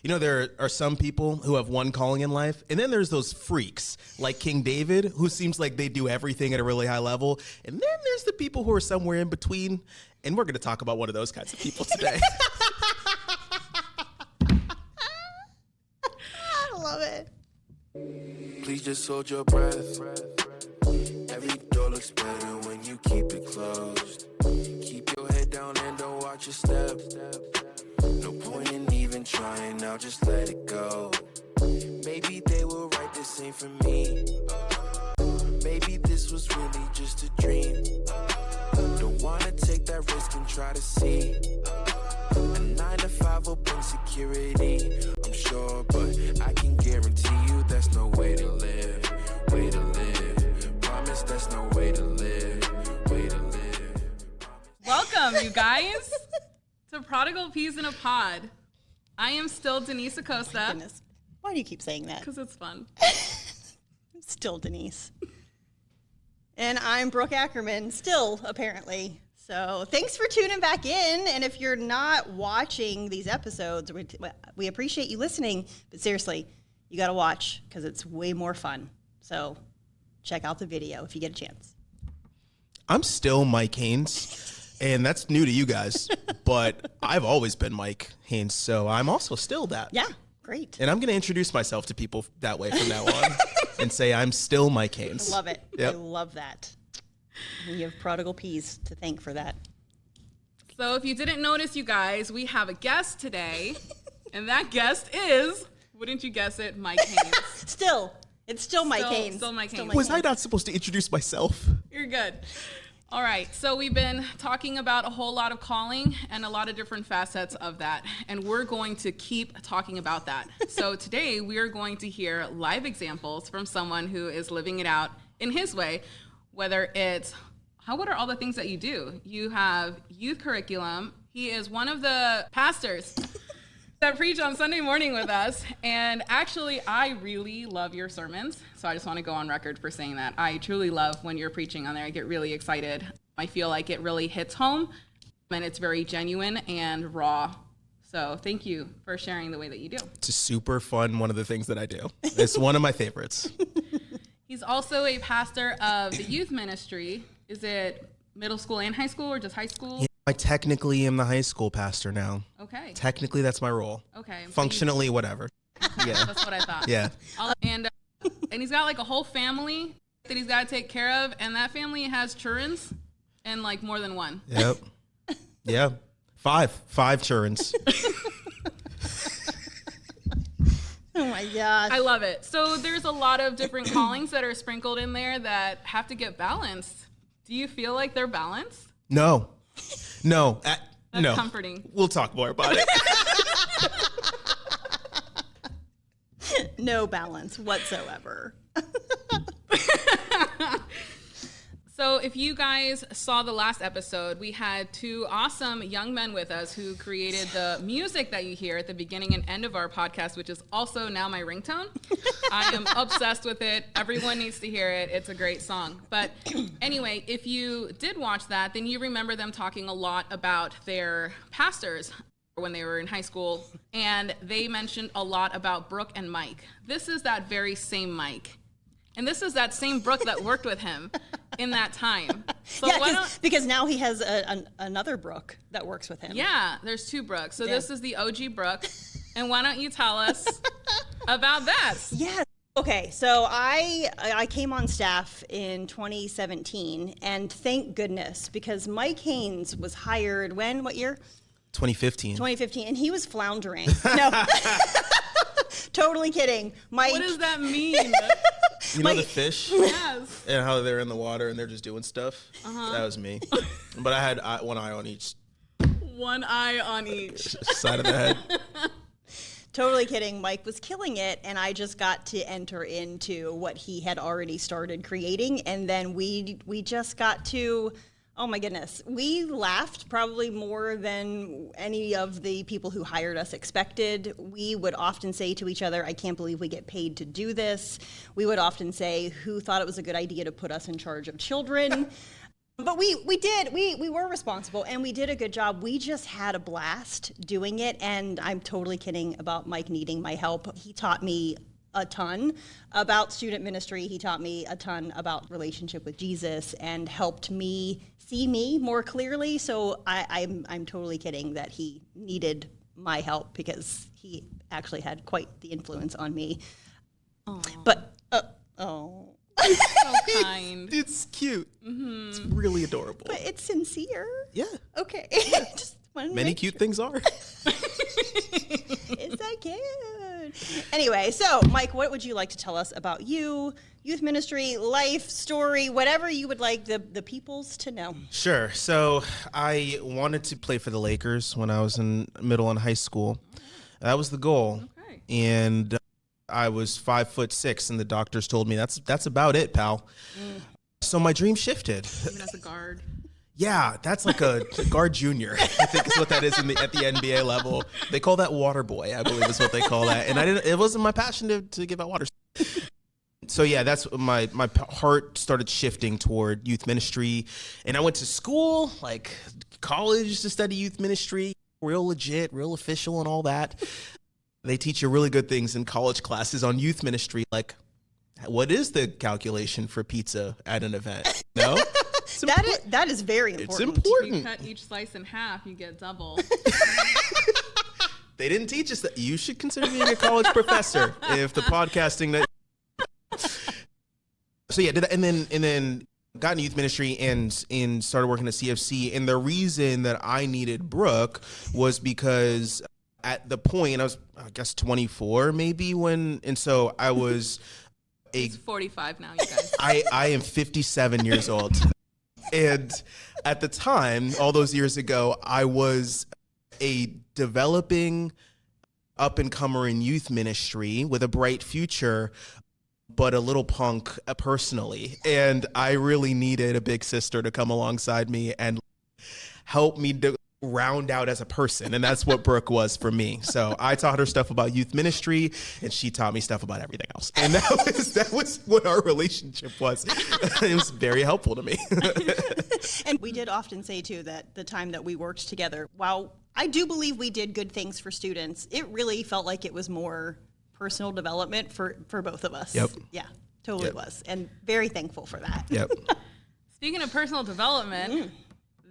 You know, there are some people who have one calling in life, and then there's those freaks like King David, who seems like they do everything at a really high level. And then there's the people who are somewhere in between, and we're going to talk about one of those kinds of people today. I love it. Please just hold your breath. Every door looks better when you keep it closed. Keep your head down and don't watch your step. No point in even trying, now just let it go. Maybe they will write the same for me. Maybe this was really just a dream. Don't wanna take that risk and try to see. A 9 to 5 will bring security, I'm sure, but I can guarantee you that's no way to live. Way to live. Promise that's no way to live. Way to live. Welcome, you guys, to Prodigal Peas in a Pod. I am still Denise Acosta. Goodness. Why do you keep saying that? Because it's fun. I'm still Denise. And I'm Brooke Ackerman, still, apparently. So thanks for tuning back in. And if you're not watching these episodes, we appreciate you listening. But seriously, you got to watch because it's way more fun. So check out the video if you get a chance. I'm still Mike Haynes, and that's new to you guys, but I've always been Mike Haynes, so I'm also still that. Yeah, great. And I'm going to introduce myself to people that way from now on and say I'm still Mike Haynes. I love it. Yep. I love that. And you have Prodigal Peas to thank for that. So if you didn't notice, you guys, we have a guest today, and that guest is, wouldn't you guess it, Mike Haynes. It's still Mike Haynes. Still Mike Haynes. Was I not supposed to introduce myself? You're good. All right, so we've been talking about a whole lot of calling and a lot of different facets of that, and we're going to keep talking about that. So today we are going to hear live examples from someone who is living it out in his way, whether it's, what are all the things that you do? You have youth curriculum. He is one of the pastors that preach on Sunday morning with us, and actually I really love your sermons, so I just want to go on record for saying that. I truly love when you're preaching on there. I get really excited. I feel like it really hits home, and it's very genuine and raw. So thank you for sharing the way that you do. It's super fun, one of the things that I do. It's one of my favorites. He's also a pastor of the youth ministry. Is it middle school and high school, or just high school? Yeah, I technically am the high school pastor now. Okay. Technically, that's my role. Okay. Functionally, whatever. Yeah. That's what I thought. Yeah. And he's got like a whole family that he's got to take care of, and that family has childrens, and like more than one. Yep. Yeah. Five childrens. Oh my gosh. I love it. So there's a lot of different callings that are sprinkled in there that have to get balanced. Do you feel like they're balanced? No. No. That's comforting. We'll talk more about it. No balance whatsoever. So if you guys saw the last episode, we had two awesome young men with us who created the music that you hear at the beginning and end of our podcast, which is also now my ringtone. I am obsessed with it. Everyone needs to hear it. It's a great song. But anyway, if you did watch that, then you remember them talking a lot about their pastors when they were in high school, and they mentioned a lot about Brooke and Mike. This is that very same Mike. And this is that same Brooke that worked with him in that time. So yeah, because now he has another Brooke that works with him. Yeah, there's two Brookes. So Yeah. This is the OG Brooke. And why don't you tell us about that? Yeah. Okay, so I came on staff in 2017, and thank goodness, because Mike Haynes was hired when? What year? 2015. 2015, and he was floundering. No. Totally kidding. Mike. What does that mean? You know the fish? Yes. And how they're in the water and they're just doing stuff? That was me. But I had one eye on each One eye on each side of the head. Totally kidding. Mike was killing it, and I just got to enter into what he had already started creating, and then we just got to, oh my goodness, we laughed probably more than any of the people who hired us expected. We would often say to each other, I can't believe we get paid to do this. We would often say, who thought it was a good idea to put us in charge of children? But we were responsible, and we did a good job. We just had a blast doing it, and I'm totally kidding about Mike needing my help. He taught me a ton about student ministry. He taught me a ton about relationship with Jesus and helped me see me more clearly. So I'm totally kidding that he needed my help, because he actually had quite the influence on me. Aww. But So kind. It's cute. Mm-hmm. It's really adorable. But it's sincere. Yeah. Okay. Just many cute things are. It's so cute. Anyway, so Mike, what would you like to tell us about you, youth ministry, life story, whatever you would like the peoples to know? Sure. So I wanted to play for the Lakers when I was in middle and high school. That was the goal. Okay. And I was 5'6", and the doctors told me that's about it, pal. So my dream shifted. Even as a guard. Yeah, that's like a guard junior, I think is what that is at the NBA level. They call that water boy, I believe is what they call that. And it wasn't my passion to give out water. So yeah, that's my heart started shifting toward youth ministry. And I went to school, like college, to study youth ministry, real legit, real official and all that. They teach you really good things in college classes on youth ministry, like what is the calculation for pizza at an event? No? That is very important. It's important. If you cut each slice in half, you get double. They didn't teach us that. You should consider being a college professor if the podcasting that. So yeah, did that, and then got into youth ministry and started working at CFC. And the reason that I needed Brooke was because at the point, I was, I guess, 24 maybe and so I was He's 45 now, you guys. I am 57 years old. And at the time, all those years ago, I was a developing up-and-comer in youth ministry with a bright future, but a little punk personally. And I really needed a big sister to come alongside me and help me round out as a person, and that's what Brooke was for me. So I taught her stuff about youth ministry, and she taught me stuff about everything else. And that was what our relationship was. It was very helpful to me. And we did often say too that the time that we worked together, while I do believe we did good things for students, it really felt like it was more personal development for both of us. Yep. Yeah, totally was, and very thankful for that. Yep. Speaking of personal development.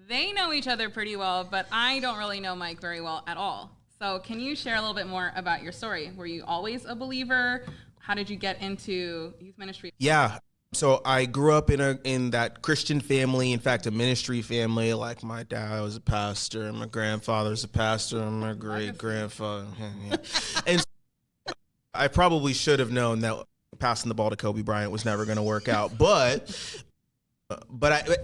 They know each other pretty well, but I don't really know Mike very well at all. So can you share a little bit more about your story? Were you always a believer? How did you get into youth ministry? Yeah. So I grew up in that Christian family, in fact, a ministry family. Like my dad was a pastor, and my grandfather's a pastor, and my great-grandfather. Yeah. And so I probably should have known that passing the ball to Kobe Bryant was never going to work out. But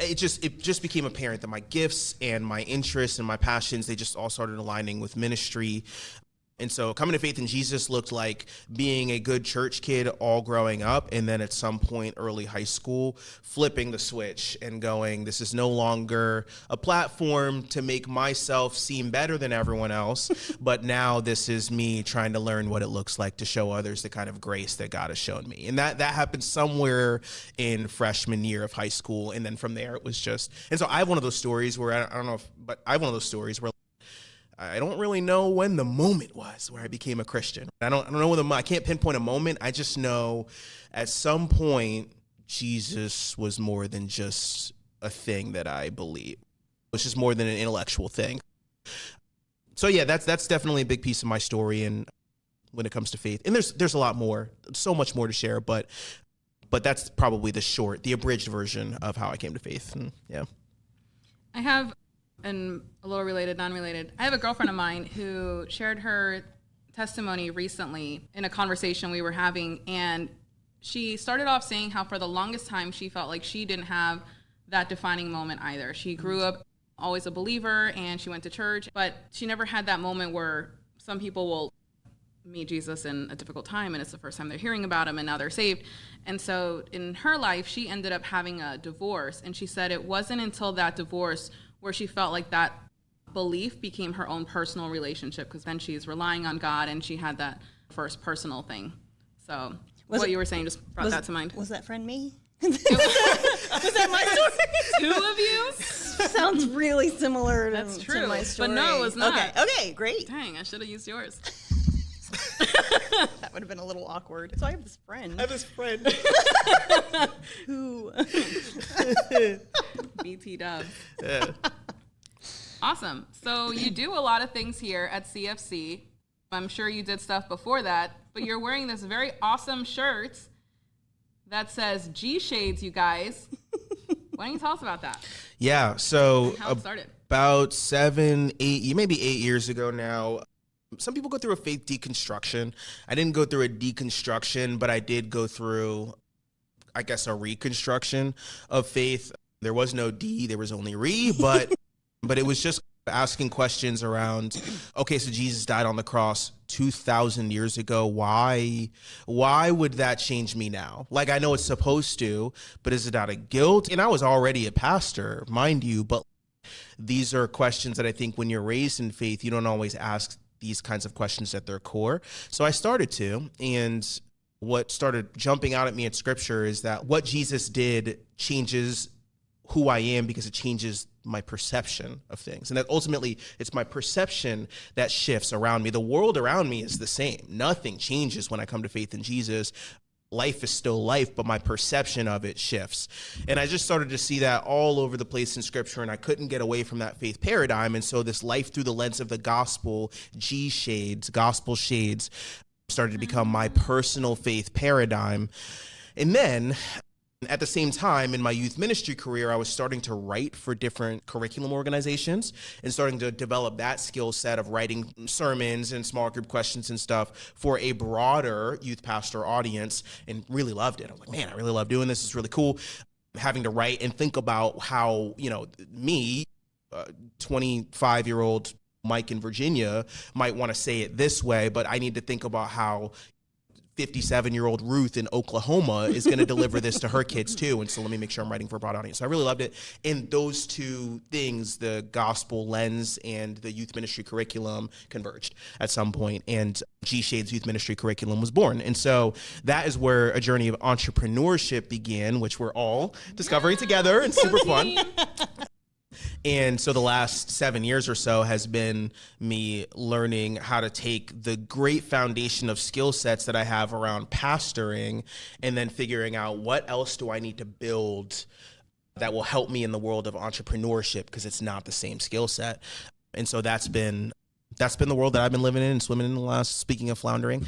it just became apparent that my gifts and my interests and my passions, they just all started aligning with ministry. And so coming to faith in Jesus looked like being a good church kid all growing up, and then at some point early high school, flipping the switch and going, this is no longer a platform to make myself seem better than everyone else, but now this is me trying to learn what it looks like to show others the kind of grace that God has shown me. And that happened somewhere in freshman year of high school, and then from there it was just, and so I have one of those stories where I don't know where I don't really know when the moment was where I became a Christian. I don't know when I can't pinpoint a moment. I just know at some point Jesus was more than just a thing that I believe. It was just more than an intellectual thing. So yeah, that's definitely a big piece of my story, and when it comes to faith. And there's a lot more, so much more to share, but that's probably the abridged version of how I came to faith. And yeah. I have and a little related, non-related. I have a girlfriend of mine who shared her testimony recently in a conversation we were having, and she started off saying how for the longest time she felt like she didn't have that defining moment either. She grew up always a believer and she went to church, but she never had that moment where some people will meet Jesus in a difficult time and it's the first time they're hearing about him and now they're saved. And so in her life, she ended up having a divorce, and she said it wasn't until that divorce where she felt like that belief became her own personal relationship, because then she's relying on God and she had that first personal thing. So what you were saying just brought that to mind. Was that friend me? Was that my story? 2 of you? Sounds really similar That's to true, my but story. no, it's not. Okay, great. Dang, I should have used yours. That would have been a little awkward. So I have this friend. I have this friend. Who? BT dub. Yeah. Awesome. So you do a lot of things here at CFC. I'm sure you did stuff before that, but you're wearing this very awesome shirt that says G Shades, you guys. Why don't you tell us about that? Yeah. So How it started. about 7, 8, maybe 8 years ago now, some people go through a faith deconstruction. I didn't go through a deconstruction, but I did go through, I guess, a reconstruction of faith. There was no D, there was only re, but it was just asking questions around, okay, so Jesus died on the cross 2,000 years ago. Why would that change me now? Like, I know it's supposed to, but is it out of guilt? And I was already a pastor, mind you, but these are questions that I think when you're raised in faith, you don't always ask these kinds of questions at their core. So I started to, and what started jumping out at me in scripture is that what Jesus did changes who I am because it changes my perception of things. And that ultimately it's my perception that shifts around me. The world around me is the same. Nothing changes when I come to faith in Jesus. Life is still life, but my perception of it shifts. And I just started to see that all over the place in scripture, and I couldn't get away from that faith paradigm. And so this life through the lens of the gospel, G shades, gospel shades, started to become my personal faith paradigm. And then at the same time, in my youth ministry career, I was starting to write for different curriculum organizations and starting to develop that skill set of writing sermons and small group questions and stuff for a broader youth pastor audience, and really loved it. I was like, man, I really love doing this. It's really cool. Having to write and think about how, me, 25-year-old Mike in Virginia, might want to say it this way, but I need to think about how 57-year-old Ruth in Oklahoma is going to deliver this to her kids too. And so let me make sure I'm writing for a broad audience. So I really loved it. And those two things, the gospel lens and the youth ministry curriculum, converged at some point, and G Shade's youth ministry curriculum was born. And so that is where a journey of entrepreneurship began, which we're all discovering together, and super fun. And so the last 7 years or so has been me learning how to take the great foundation of skill sets that I have around pastoring and then figuring out what else do I need to build that will help me in the world of entrepreneurship, because it's not the same skill set. And so that's been the world that I've been living in and swimming in the last, speaking of floundering.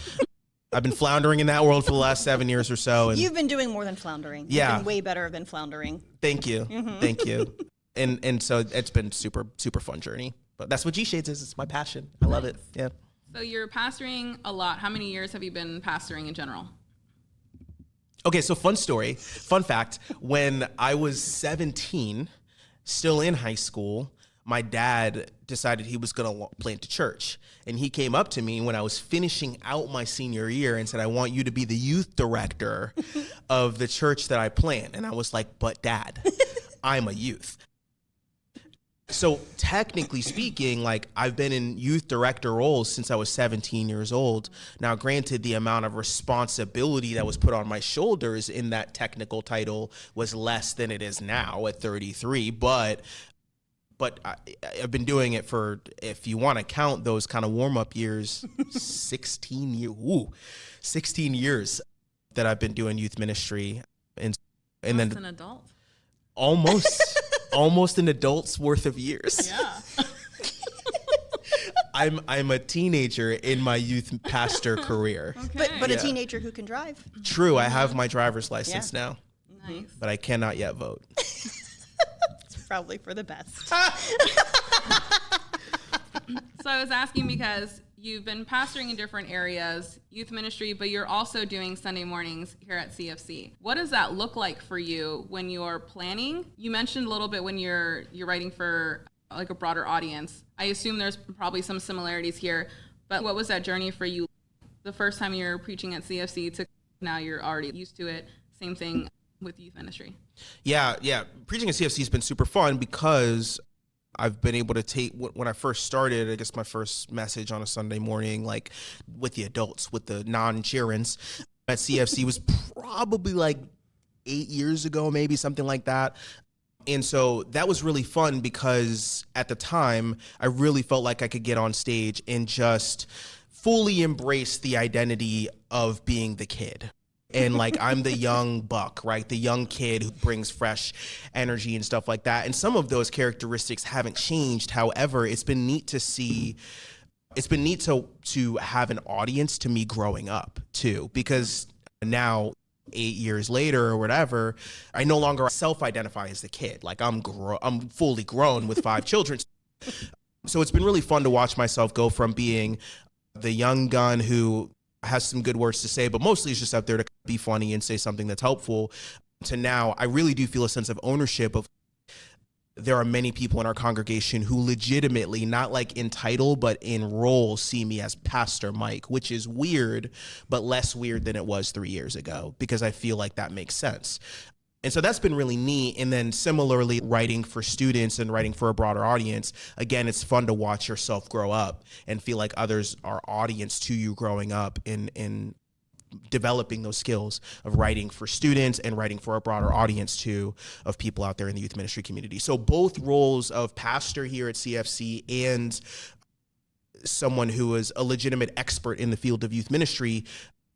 I've been floundering in that world for the last 7 years or so. And You've been doing more than floundering. Yeah. You've been way better than floundering. Thank you. Thank you. And so it's been super fun journey. But that's what G Shades is. It's my passion. I love it. Yeah. So you're pastoring a lot. How many years have you been pastoring in general? Okay, so fun story. Fun fact. When I was 17, still in high school, my dad decided he was going to plant a church. And he came up to me when I was finishing out my senior year and said, I want you to be the youth director of the church that I plant. And I was like, but Dad, I'm a youth. So technically speaking, like, I've been in youth director roles since I was 17 years old. Now, granted, the amount of responsibility that was put on my shoulders in that technical title was less than it is now at 33, but I've been doing it for, if you want to count those kind of warm-up years, 16 years that I've been doing youth ministry. And then an adult. Almost an adult's worth of years. Yeah. I'm a teenager in my youth pastor career. Okay. But Yeah. a teenager who can drive. True, I have my driver's license Yeah. now, Nice. but I cannot yet vote. It's probably for the best. So I was asking because you've been pastoring in different areas, youth ministry, but you're also doing Sunday mornings here at CFC. What does that look like for you when you're planning? You mentioned a little bit when you're writing for like a broader audience. I assume there's probably some similarities here, but what was that journey for you? The first time you were preaching at CFC to now you're already used to it. Same thing with youth ministry. Yeah. Preaching at CFC has been super fun because I've been able to take, when I first started, I guess my first message on a Sunday morning, like with the adults, with the non-cheerins at CFC was probably like 8 years ago, maybe something like that. And so that was really fun because at the time, I really felt like I could get on stage and just fully embrace the identity of being the kid. And like, I'm the young buck, right? The young kid who brings fresh energy and stuff like that. And some of those characteristics haven't changed. However, it's been neat to see, it's been neat to have an audience to me growing up too, because now 8 years later or whatever, I no longer self-identify as the kid. Like I'm fully grown with 5 children. So it's been really fun to watch myself go from being the young gun who has some good words to say, but mostly is just out there to be funny and say something that's helpful, to now I really do feel a sense of ownership of there are many people in our congregation who legitimately, not like in title, but in role, see me as Pastor Mike, which is weird, but less weird than it was 3 years ago, because I feel like that makes sense. And so that's been really neat. And then similarly, writing for students and writing for a broader audience, again, it's fun to watch yourself grow up and feel like others are audience to you growing up in developing those skills of writing for students and writing for a broader audience too of people out there in the youth ministry community. So both roles of pastor here at CFC and someone who is a legitimate expert in the field of youth ministry,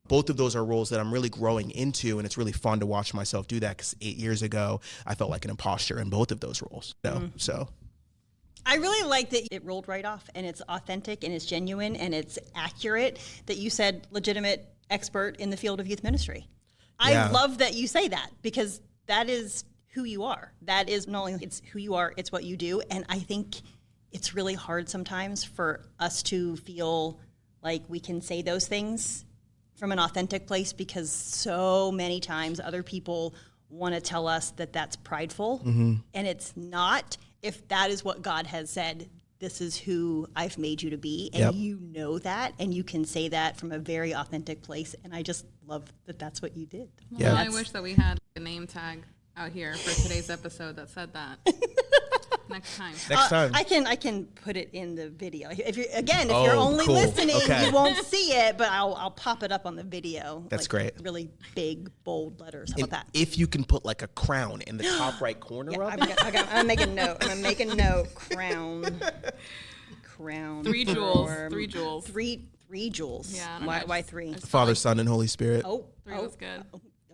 both of those are roles that I'm really growing into, and it's really fun to watch myself do that, because 8 years ago, I felt like an imposter in both of those roles. So I really like that it rolled right off, and it's authentic and it's genuine and it's accurate that you said legitimate expert in the field of youth ministry. Yeah. I love that you say that, because that is who you are. That is not only it's who you are, it's what you do. And I think it's really hard sometimes for us to feel like we can say those things from an authentic place, because so many times other people want to tell us that that's prideful, and it's not. If that is what God has said, this is who I've made you to be, and you know that, and you can say that from a very authentic place, and I just love that that's what you did. Well, I wish that we had a name tag out here for today's episode that said that. Next time. I can put it in the video. If you're only cool. listening, Okay. you won't see it, but I'll pop it up on the video. That's great. Really big, bold letters. How and about that? if you can put like a crown in the top right corner of it. I'm gonna make a note. I'm gonna make a note. Crown. 3 jewels. 3 jewels. Three jewels. Yeah. I don't know. Why 3? Father, Son, and Holy Spirit. 3 was good.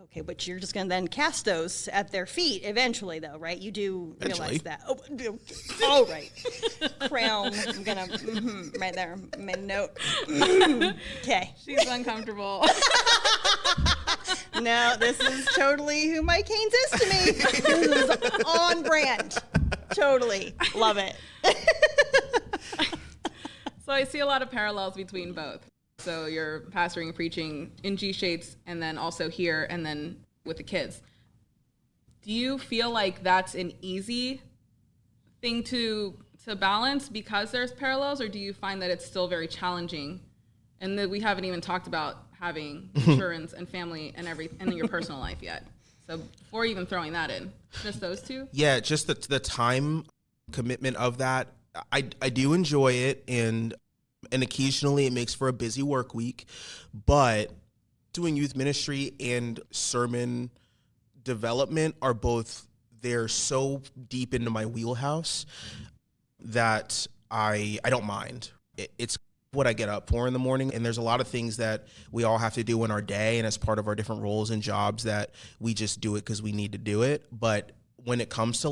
Okay, but you're just going to then cast those at their feet eventually, though, right? You do realize that. All right. Crown. I'm going to, right there, my note. Okay. She's uncomfortable. No, this is totally who Mike Haynes is to me. This is on brand. Totally. Love it. So I see a lot of parallels between both. So you're pastoring and preaching in G-Shades, and then also here, and then with the kids. Do you feel like that's an easy thing to balance because there's parallels, or do you find that it's still very challenging, and that we haven't even talked about having insurance and family and everything in your personal life yet? So before even throwing that in, just those two? Yeah, just the time commitment of that. I do enjoy it, and occasionally it makes for a busy work week, but doing youth ministry and sermon development are both, they're so deep into my wheelhouse that I don't mind. It's what I get up for in the morning, and there's a lot of things that we all have to do in our day and as part of our different roles and jobs that we just do it because we need to do it. But when it comes to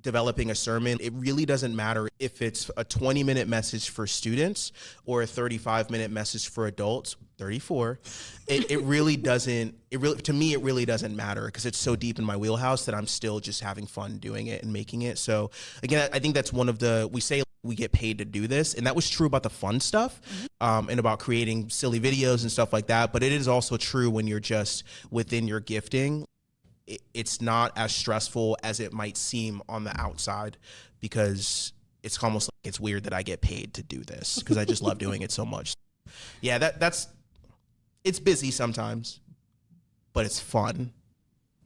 developing a sermon, it really doesn't matter if it's a 20-minute message for students or a 35-minute message for adults, 34. It really doesn't, to me, it really doesn't matter, because it's so deep in my wheelhouse that I'm still just having fun doing it and making it. So again, I think that's one of we say we get paid to do this, and that was true about the fun stuff, and about creating silly videos and stuff like that. But it is also true when you're just within your gifting. It's not as stressful as it might seem on the outside, because it's almost like it's weird that I get paid to do this, because I just love doing it so much. Yeah, it's busy sometimes, but it's fun.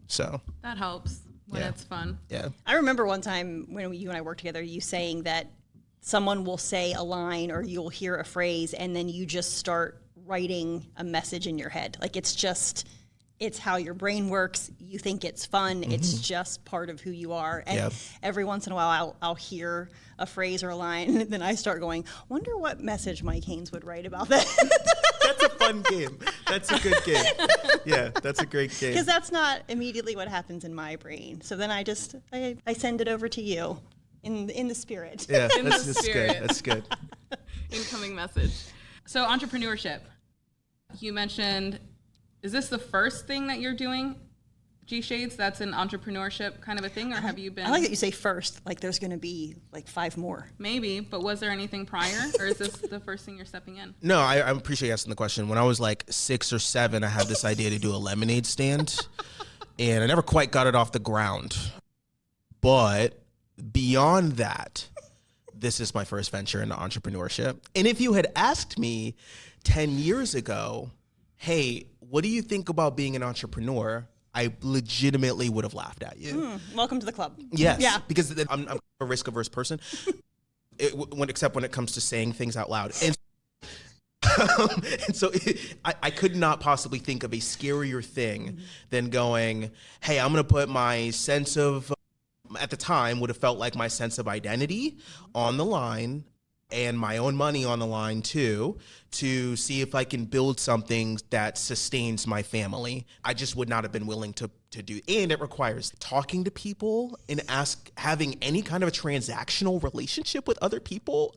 So that helps when it's fun. Yeah. I remember one time when you and I worked together, you saying that someone will say a line or you'll hear a phrase and then you just start writing a message in your head. Like it's just It's how your brain works. You think it's fun. It's just part of who you are. And every once in a while, I'll hear a phrase or a line, and then I start going, wonder what message Mike Haynes would write about that. That's a fun game. That's a good game. Yeah, that's a great game. Because that's not immediately what happens in my brain. So then I send it over to you in the spirit. Yeah, In the that's spirit. good. That's good. Incoming message. So entrepreneurship. You mentioned, is this the first thing that you're doing, G Shades? That's an entrepreneurship kind of a thing, or have you been? I like that you say first, like there's going to be like 5 more. Maybe, but was there anything prior, or is this the first thing you're stepping in? No, I appreciate you asking the question. When I was like 6 or 7, I had this idea to do a lemonade stand, and I never quite got it off the ground. But beyond that, this is my first venture into entrepreneurship. And if you had asked me 10 years ago, hey, what do you think about being an entrepreneur? I legitimately would have laughed at you. Welcome to the club. Yes, Yeah. because I'm a risk-averse person, except when it comes to saying things out loud. And so I could not possibly think of a scarier thing than going, hey, I'm going to put my sense of, at the time, would have felt like my sense of identity on the line, and my own money on the line too, to see if I can build something that sustains my family. I just would not have been willing to do. And it requires talking to people and having any kind of a transactional relationship with other people.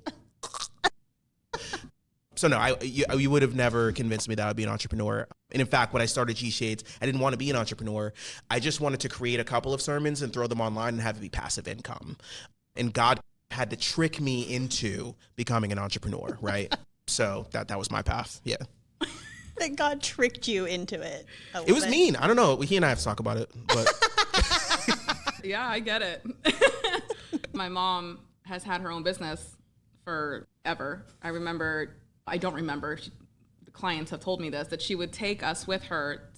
So no, you would have never convinced me that I'd be an entrepreneur. And in fact, when I started G Shades, I didn't want to be an entrepreneur. I just wanted to create a couple of sermons and throw them online and have it be passive income. And God had to trick me into becoming an entrepreneur, right? So that was my path. Yeah. That God tricked you into it. It was mean. I don't know. He and I have to talk about it, but Yeah, I get it. My mom has had her own business forever. I don't remember, the clients have told me this, that she would take us with her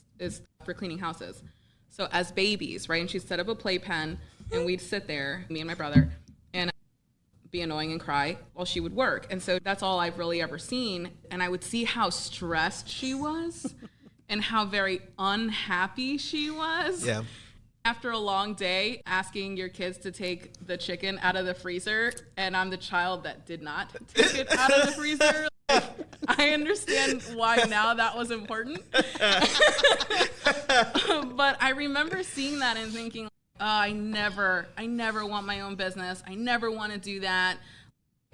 for cleaning houses. So as babies, right? And she'd set up a playpen and we'd sit there, me and my brother, and be annoying and cry while she would work. And so that's all I've really ever seen. And I would see how stressed she was and how very unhappy she was. yeah. After a long day, asking your kids to take the chicken out of the freezer, and I'm the child that did not take it out of the freezer. I understand why now that was important. But I remember seeing that and thinking, oh, I never want my own business. I never want to do that.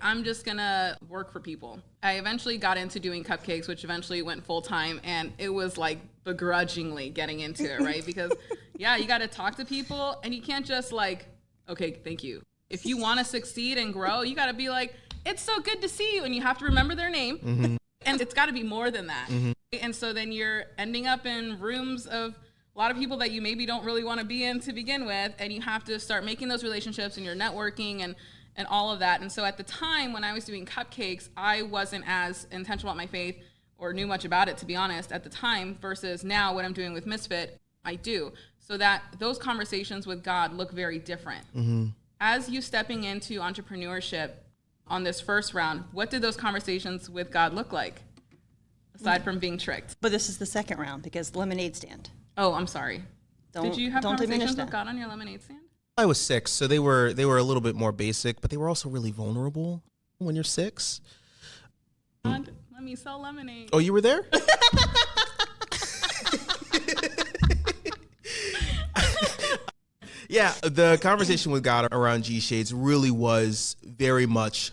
I'm just gonna work for people. I eventually got into doing cupcakes, which eventually went full time, and it was like begrudgingly getting into it, right? Because yeah, you got to talk to people, and you can't just like, okay, thank you. If you want to succeed and grow, you got to be like, it's so good to see you, and you have to remember their name, and it's got to be more than that. And so then you're ending up in rooms of a lot of people that you maybe don't really want to be in to begin with, and you have to start making those relationships, and you're networking and all of that. And so at the time when I was doing cupcakes, I wasn't as intentional about my faith or knew much about it, to be honest, at the time, versus now what I'm doing with Misfit, I do. So that those conversations with God look very different. As you stepping into entrepreneurship on this first round, what did those conversations with God look like, aside from being tricked? But this is the second round because lemonade stand. Oh, I'm sorry. Did you have don't diminish conversations with that. God on your lemonade stand? I was 6, so they were a little bit more basic, but they were also really vulnerable when you're 6. God, let me sell lemonade. Oh, you were there? Yeah, the conversation with God around G Shades really was very much,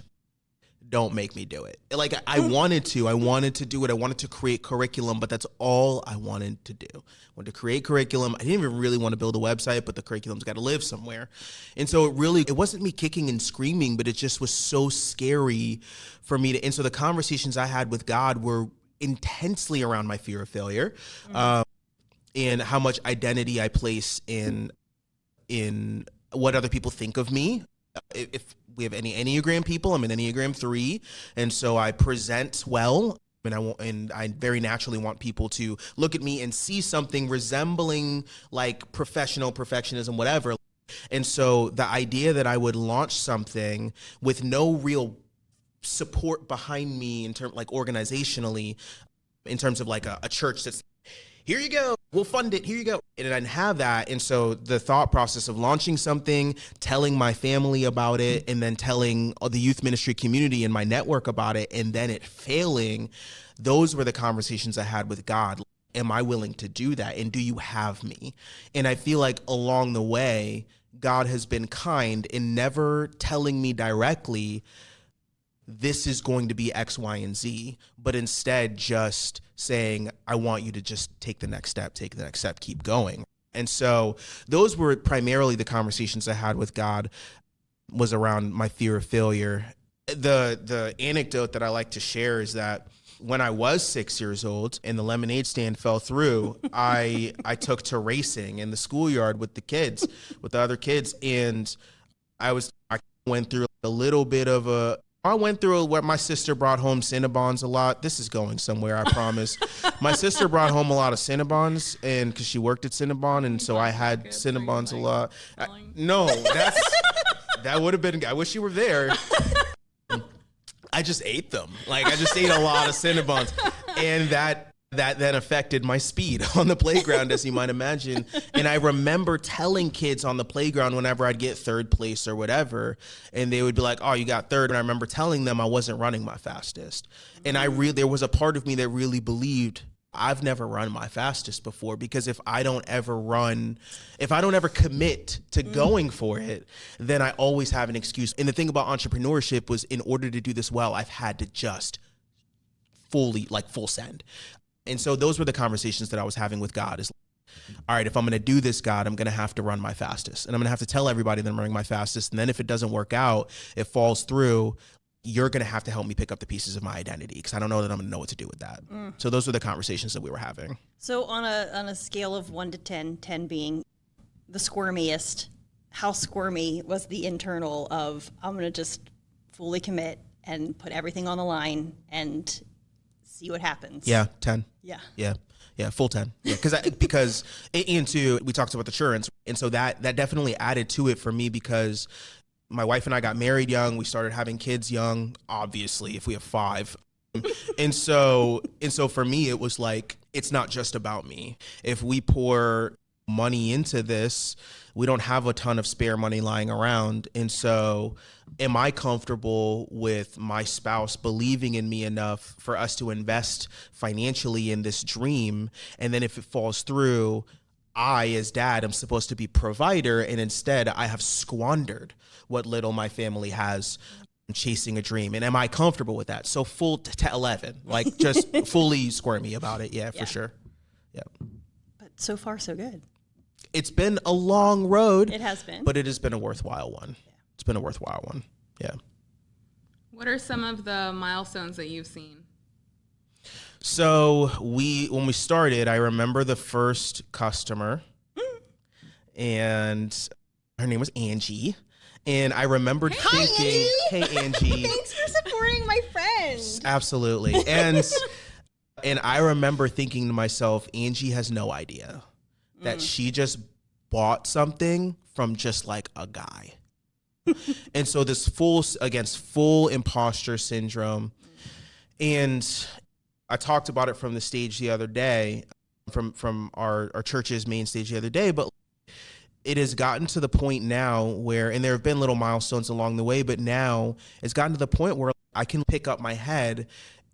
don't make me do it. Like I wanted to do it. I wanted to create curriculum, but that's all I wanted to do. I wanted to create curriculum. I didn't even really want to build a website, but the curriculum's got to live somewhere. And so it wasn't me kicking and screaming, but it just was so scary for me to. And so the conversations I had with God were intensely around my fear of failure, and how much identity I place in what other people think of me. If we have any Enneagram people, I'm an Enneagram 3, and so I present well, and I very naturally want people to look at me and see something resembling like professional perfectionism, whatever. And so the idea that I would launch something with no real support behind me in terms like organizationally, in terms of like a church that's, here you go. We'll fund it. Here you go. And I didn't have that. And so the thought process of launching something, telling my family about it, and then telling the youth ministry community and my network about it, and then it failing, those were the conversations I had with God. Am I willing to do that? And do you have me? And I feel like along the way, God has been kind in never telling me directly, this is going to be X, Y, and Z, but instead just saying, I want you to just take the next step, keep going. And so those were primarily the conversations I had with God, was around my fear of failure. The anecdote that I like to share is that when I was 6 years old and the lemonade stand fell through, I took to racing in the schoolyard with the other kids. And I went through a little bit of I went through what my sister brought home Cinnabons a lot. This is going somewhere, I promise. My sister brought home a lot of Cinnabons, and because she worked at Cinnabon, and so I had Cinnabons a lot. No, that would have been. I wish you were there. I just ate them. Like, I just ate a lot of Cinnabons, and that then affected my speed on the playground, as you might imagine. And I remember telling kids on the playground whenever I'd get third place or whatever, and they would be like, oh, you got third. And I remember telling them I wasn't running my fastest. And there was a part of me that really believed I've never run my fastest before, because if I don't ever commit to going for it, then I always have an excuse. And the thing about entrepreneurship was, in order to do this well, I've had to just full send. And so those were the conversations that I was having with God, is, all right, if I'm going to do this, God, I'm going to have to run my fastest, and I'm going to have to tell everybody that I'm running my fastest. And then if it doesn't work out, it falls through, you're going to have to help me pick up the pieces of my identity, because I don't know that I'm going to know what to do with that. So those were the conversations that we were having. So on a scale of 1 to 10, 10 being the squirmiest, how squirmy was the internal of, I'm going to just fully commit and put everything on the line and see what happens? Yeah, 10. Yeah, full 10. Yeah, because we talked about the insurance, and so that definitely added to it for me, because my wife and I got married young. We started having kids young, obviously, if we have 5. And so for me, it was like, it's not just about me. If we pour money into this, we don't have a ton of spare money lying around. And so am I comfortable with my spouse believing in me enough for us to invest financially in this dream? And then if it falls through, I, as dad, am supposed to be provider, and instead I have squandered what little my family has chasing a dream. And am I comfortable with that? So full to 11, like just fully squirmy about it. Yeah, for sure. Yeah. But so far, so good. It's been a long road. It has been. But it has been a worthwhile one. Yeah. It's been a worthwhile one. Yeah. What are some of the milestones that you've seen? So when we started, I remember the first customer, and her name was Angie. And I remembered thinking, hey, Angie. Thanks for supporting my friend. Absolutely. And I remember thinking to myself, Angie has no idea that she just bought something from just like a guy. And so this full imposter syndrome. And I talked about it from the stage the other day, from our church's main stage the other day, but it has gotten to the point now where, and there have been little milestones along the way, but now it's gotten to the point where I can pick up my head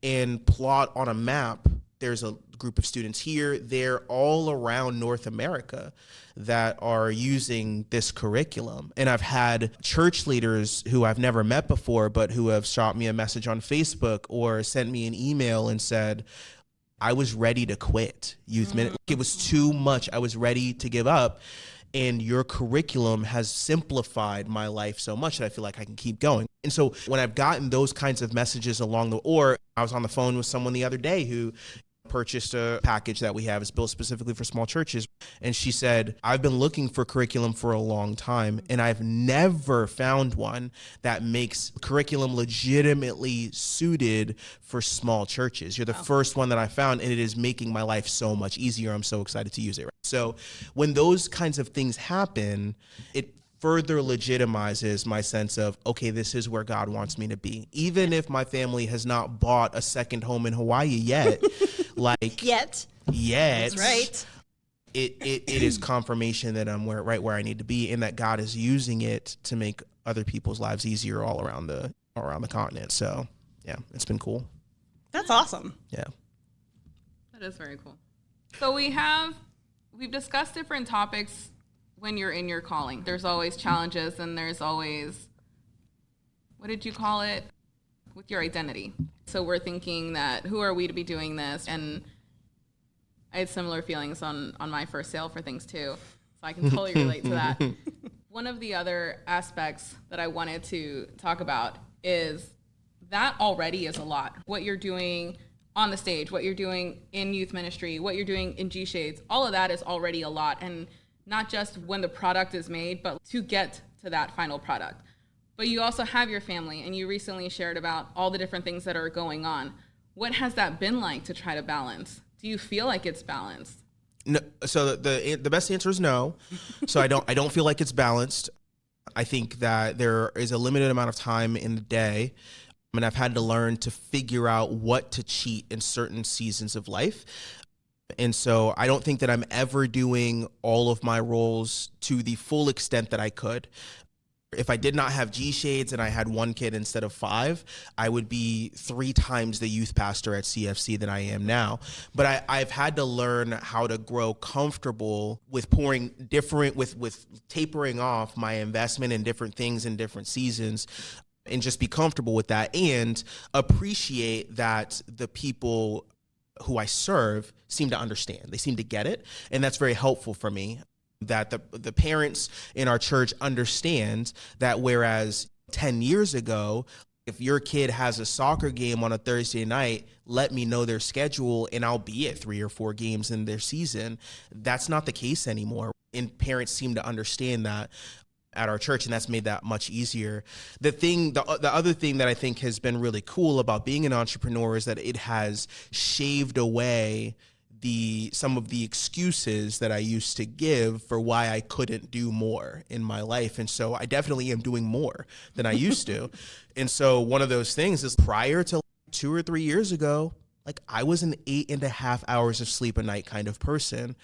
and plot on a map. There's a group of students here, there, all around North America that are using this curriculum. And I've had church leaders who I've never met before, but who have shot me a message on Facebook or sent me an email and said, I was ready to quit youth ministry. It was too much. I was ready to give up. And your curriculum has simplified my life so much that I feel like I can keep going. And so when I've gotten those kinds of messages or I was on the phone with someone the other day who purchased a package that we have. It's built specifically for small churches. And she said, I've been looking for curriculum for a long time, and I've never found one that makes curriculum legitimately suited for small churches. You're the first one that I found, and it is making my life so much easier. I'm so excited to use it. So when those kinds of things happen, it further legitimizes my sense of, okay, this is where God wants me to be. Even if my family has not bought a second home in Hawaii yet, yet. That's right. It is confirmation that I'm right where I need to be, and that God is using it to make other people's lives easier all around the continent. So yeah, it's been cool. That's awesome. Yeah. That is very cool. So we've discussed different topics when you're in your calling. There's always challenges, and there's always, what did you call it? With your identity. So we're thinking that, who are we to be doing this? And I had similar feelings on my first sale for things too. So I can totally relate to that. One of the other aspects that I wanted to talk about is that already is a lot. What you're doing on the stage, what you're doing in youth ministry, what you're doing in G Shades, all of that is already a lot. And not just when the product is made, but to get to that final product. But you also have your family, and you recently shared about all the different things that are going on. What has that been like to try to balance? Do you feel like it's balanced? No, so the best answer is no. So I don't feel like it's balanced. I think that there is a limited amount of time in the day, and I've had to learn to figure out what to cheat in certain seasons of life. And so I don't think that I'm ever doing all of my roles to the full extent that I could. If I did not have G Shades and I had one kid instead of 5, I would be 3 times the youth pastor at CFC than I am now. But I've had to learn how to grow comfortable with with tapering off my investment in different things in different seasons, and just be comfortable with that and appreciate that the people who I serve seem to understand. They seem to get it. And that's very helpful for me. That the parents in our church understand that, whereas 10 years ago, if your kid has a soccer game on a Thursday night, let me know their schedule and I'll be at 3 or 4 games in their season. That's not the case anymore. And parents seem to understand that at our church, and that's made that much easier. The other thing that I think has been really cool about being an entrepreneur is that it has shaved away some of the excuses that I used to give for why I couldn't do more in my life. And so I definitely am doing more than I used to. And so one of those things is, prior to 2 or 3 years ago, like, I was an 8.5 hours of sleep a night kind of person.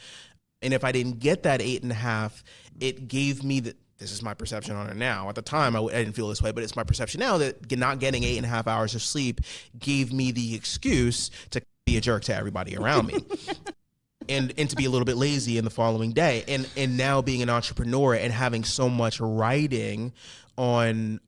And if I didn't get that 8.5, it gave me this is my perception on it now. At the time, I didn't feel this way, but it's my perception now that not getting 8.5 hours of sleep gave me the excuse to be a jerk to everybody around me and to be a little bit lazy in the following day. And now being an entrepreneur and having so much riding on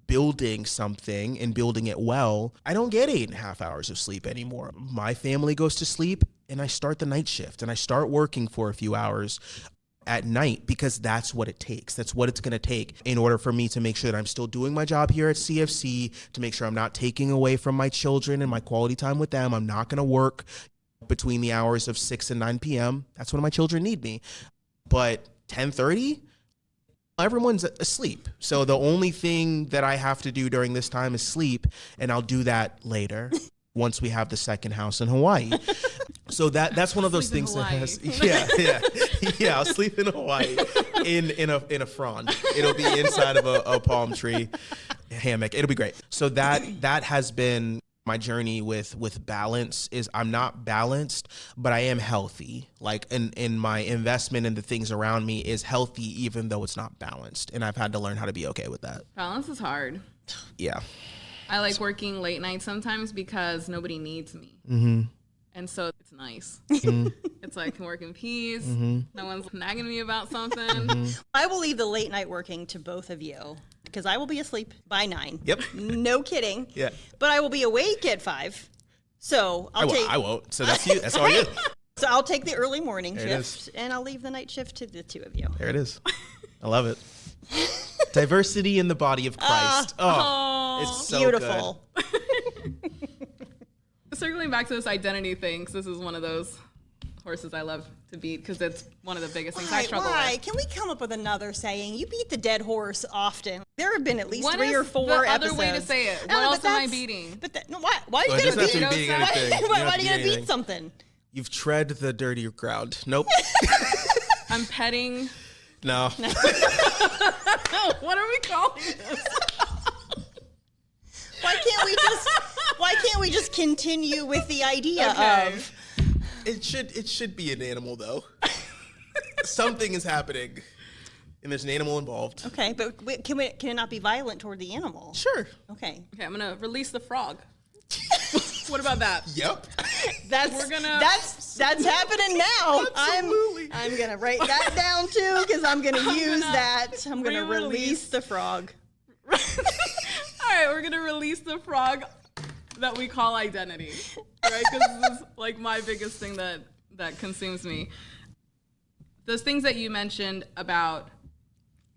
building something and building it well, I don't get 8.5 hours of sleep anymore. My family goes to sleep and I start the night shift and I start working for a few hours at night, because that's what it takes. That's what it's going to take in order for me to make sure that I'm still doing my job here at CFC, to make sure I'm not taking away from my children and my quality time with them. I'm not going to work between the hours of 6 and 9 p.m. That's when my children need me. But 10:30, everyone's asleep. So the only thing that I have to do during this time is sleep, and I'll do that later once we have the second house in Hawaii. So that's one of those things that has, yeah. I'll sleep in Hawaii in a frond. It'll be inside of a palm tree hammock. It'll be great. So that has been my journey with balance. Is I'm not balanced, but I am healthy. Like in my investment in the things around me is healthy, even though it's not balanced. And I've had to learn how to be okay with that. Balance is hard. Yeah. I like working late nights sometimes because nobody needs me. Mm-hmm. And so it's nice. Mm-hmm. It's like I can work in peace. Mm-hmm. No one's nagging me about something. Mm-hmm. I will leave the late night working to both of you, because I will be asleep by 9. Yep. No kidding. Yeah. But I will be awake at 5. So I won't. So that's you. That's all you. So I'll take the early morning There it shift, and I'll leave the night shift to the 2 of you. There it is. I love it. Diversity in the body of Christ. It's so beautiful. Circling back to this identity thing, 'cause this is one of those horses I love to beat, because it's one of the biggest things I struggle with. Can we come up with another saying? You beat the dead horse often. There have been at least What 3 is or 4 the episodes. other way to say it? What No, else but am I that's- beating? But why are Well, you it going doesn't to have to beat be anything. You don't Why have are to you be going to beat anything. something? You've tread the dirtier ground. Nope. I'm petting. No. What are we calling this? Why can't we just continue with the idea Okay. of It should be an animal though. Something is happening, and there's an animal involved. Okay, but can it not be violent toward the animal? Sure. Okay. Okay, I'm gonna release the frog. What about that? Yep. That's happening now. Absolutely. I'm gonna write that down too because I'm gonna use that. I'm gonna release the frog. All right, we're gonna release the frog that we call identity, right? Because this is like my biggest thing that consumes me. Those things that you mentioned about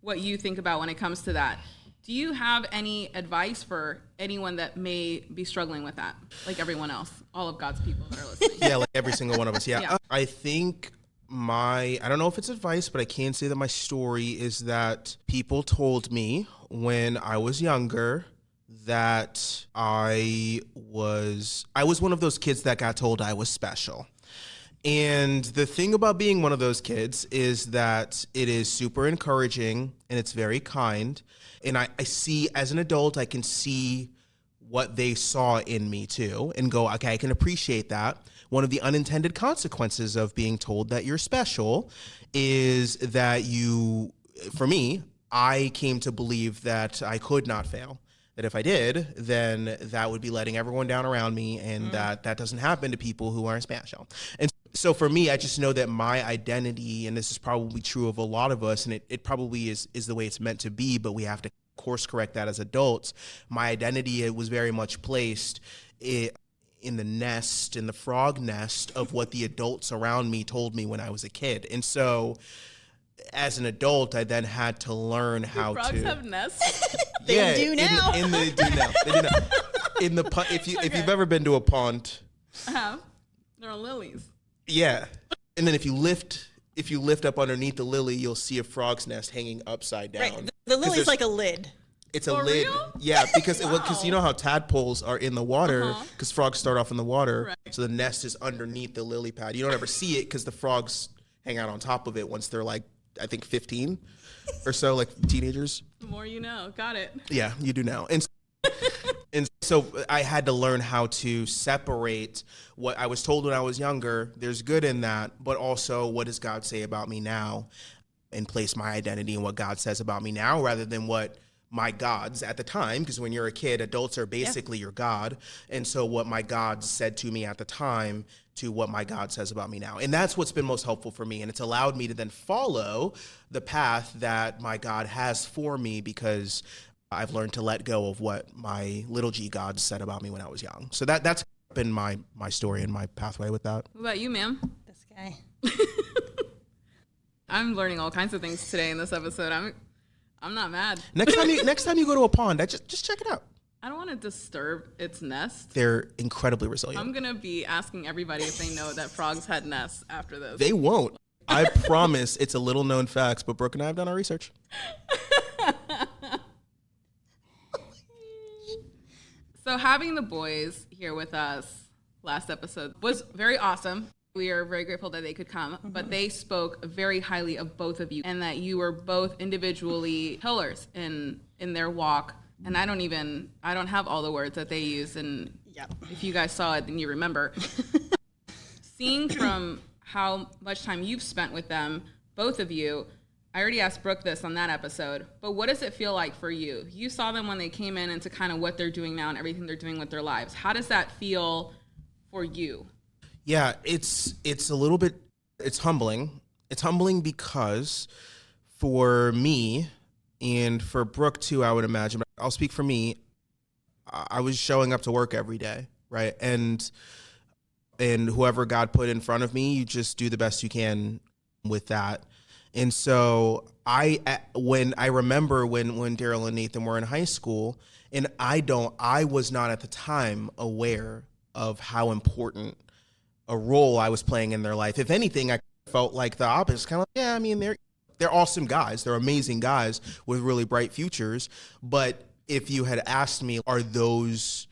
what you think about when it comes to that. Do you have any advice for anyone that may be struggling with that? Like everyone else, all of God's people that are listening. Yeah, like every single one of us. Yeah. Yeah. I think I don't know if it's advice, but I can say that my story is that people told me when I was younger that I was one of those kids that got told I was special. And the thing about being one of those kids is that it is super encouraging and it's very kind. And I see, as an adult, I can see what they saw in me too and go, okay, I can appreciate that. One of the unintended consequences of being told that you're special is that for me, I came to believe that I could not fail. That if I did, then that would be letting everyone down around me, and that doesn't happen to people who aren't special. And so for me, I just know that my identity, and this is probably true of a lot of us, and it probably is the way it's meant to be, but we have to course correct that as adults. My identity was very much placed in the frog nest of what the adults around me told me when I was a kid. And so as an adult, I then had to learn how to. Frogs have nests? They do now. They do now. In the if you've ever been to a pond, I have. They're on lilies. yeah, and then if you lift up underneath the lily, you'll see a frog's nest hanging upside down. Right. The lily's like a lid. It's a For lid. real? Yeah, because Wow. you know how tadpoles are in the water because frogs start off in the water. Right. So the nest is underneath the lily pad. You don't ever see it because the frogs hang out on top of it once they're like, I think 15 or so, like teenagers. The more you know. Got it. Yeah, you do now. And so I had to learn how to separate what I was told when I was younger. There's good in that, but also what does God say about me now, and place my identity in what God says about me now rather than what my gods at the time, because when you're a kid, adults are basically your God. And so what my God said to me at the time to what my God says about me now. And that's what's been most helpful for me. And it's allowed me to then follow the path that my God has for me because I've learned to let go of what my little g God said about me when I was young. So that's been my story and my pathway with that. What about you, ma'am? This guy. I'm learning all kinds of things today in this episode. I'm not mad. Next time you go to a pond, just check it out. I don't want to disturb its nest. They're incredibly resilient. I'm going to be asking everybody if they know that frogs had nests after this. They won't. I promise it's a little known facts, but Brooke and I have done our research. So having the boys here with us last episode was very awesome. We are very grateful that they could come, but they spoke very highly of both of you and that you were both individually pillars in their walk. And I don't have all the words that they use. And if you guys saw it, then you remember. Seeing from how much time you've spent with them, both of you, I already asked Brooke this on that episode, but what does it feel like for you? You saw them when they came in into kind of what they're doing now and everything they're doing with their lives. How does that feel for you? Yeah, it's a little bit, it's humbling. It's humbling because for me and for Brooke too, I would imagine, but I'll speak for me. I was showing up to work every day, right? And whoever God put in front of me, you just do the best you can with that. And so I remember when Daryl and Nathan were in high school, and I was not at the time aware of how important a role I was playing in their life. If anything, I felt like the opposite. Kind of like, yeah, I mean, they're awesome guys. They're amazing guys with really bright futures. But if you had asked me, are those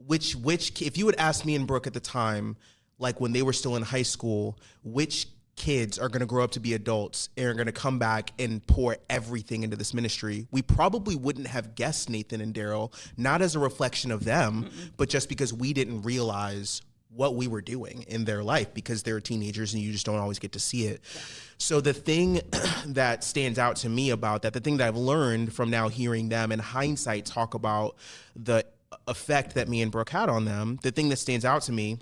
if you had asked me and Brooke at the time, like when they were still in high school, which kids are going to grow up to be adults and are going to come back and pour everything into this ministry, we probably wouldn't have guessed Nathan and Daryl, not as a reflection of them, but just because we didn't realize what we were doing in their life because they're teenagers and you just don't always get to see it. Yeah. So the thing that stands out to me about that, the thing that I've learned from now hearing them in hindsight talk about the effect that me and Brooke had on them, the thing that stands out to me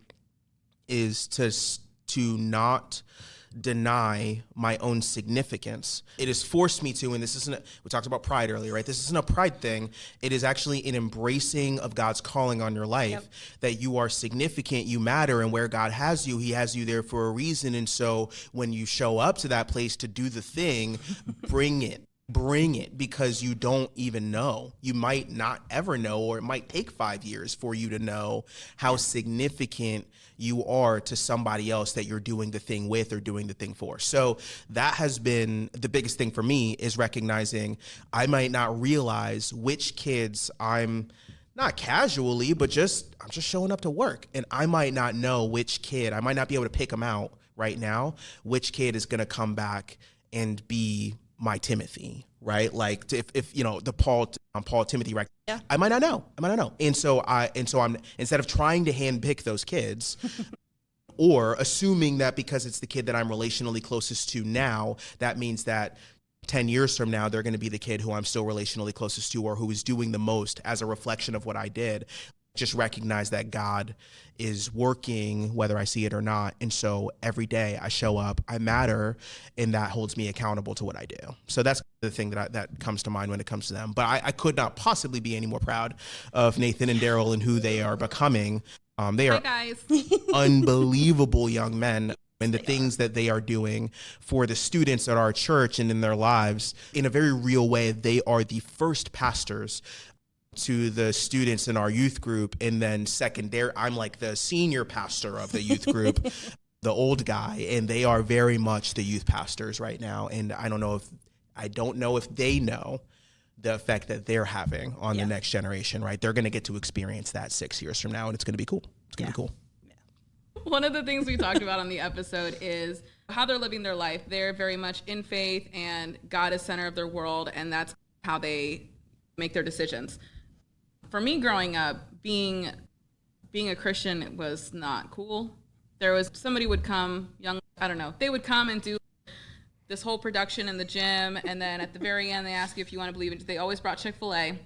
is to not deny my own significance. It has forced me to, and this isn't, we talked about pride earlier, right? This isn't a pride thing. It is actually an embracing of God's calling on your life, that you are significant, you matter, and where God has you, he has you there for a reason. And so when you show up to that place to do the thing, bring it, because you don't even know. You might not ever know, or it might take 5 years for you to know how significant you are to somebody else that you're doing the thing with or doing the thing for. So that has been the biggest thing for me, is recognizing I might not realize which kids I'm not casually, but I'm just showing up to work. And I might not know which kid, I might not be able to pick them out right now, which kid is going to come back and be my Timothy, right? Like if you know the Paul Timothy, right? Yeah. I might not know. And so I'm, instead of trying to handpick those kids or assuming that because it's the kid that I'm relationally closest to now, that means that 10 years from now, they're going to be the kid who I'm still relationally closest to or who is doing the most as a reflection of what I did. Just recognize that God is working whether I see it or not. And so every day I show up, I matter, and that holds me accountable to what I do. So that's the thing that comes to mind when it comes to them. But I could not possibly be any more proud of Nathan and Daryl and who they are becoming. They are unbelievable young men. And the things that they are doing for the students at our church and in their lives, in a very real way, they are the first pastors to the students in our youth group. And then secondary, I'm like the senior pastor of the youth group, the old guy, and they are very much the youth pastors right now. And I don't know if they know the effect that they're having on the next generation, right? They're going to get to experience that 6 years from now, and it's going to be cool. It's going to be cool. One of the things we talked about on the episode is how they're living their life. They're very much in faith, and God is center of their world, and that's how they make their decisions. For me growing up, being a Christian was not cool. There was somebody would come, they would come and do this whole production in the gym, and then at the very end they ask you if you want to believe it. They always brought Chick-fil-A,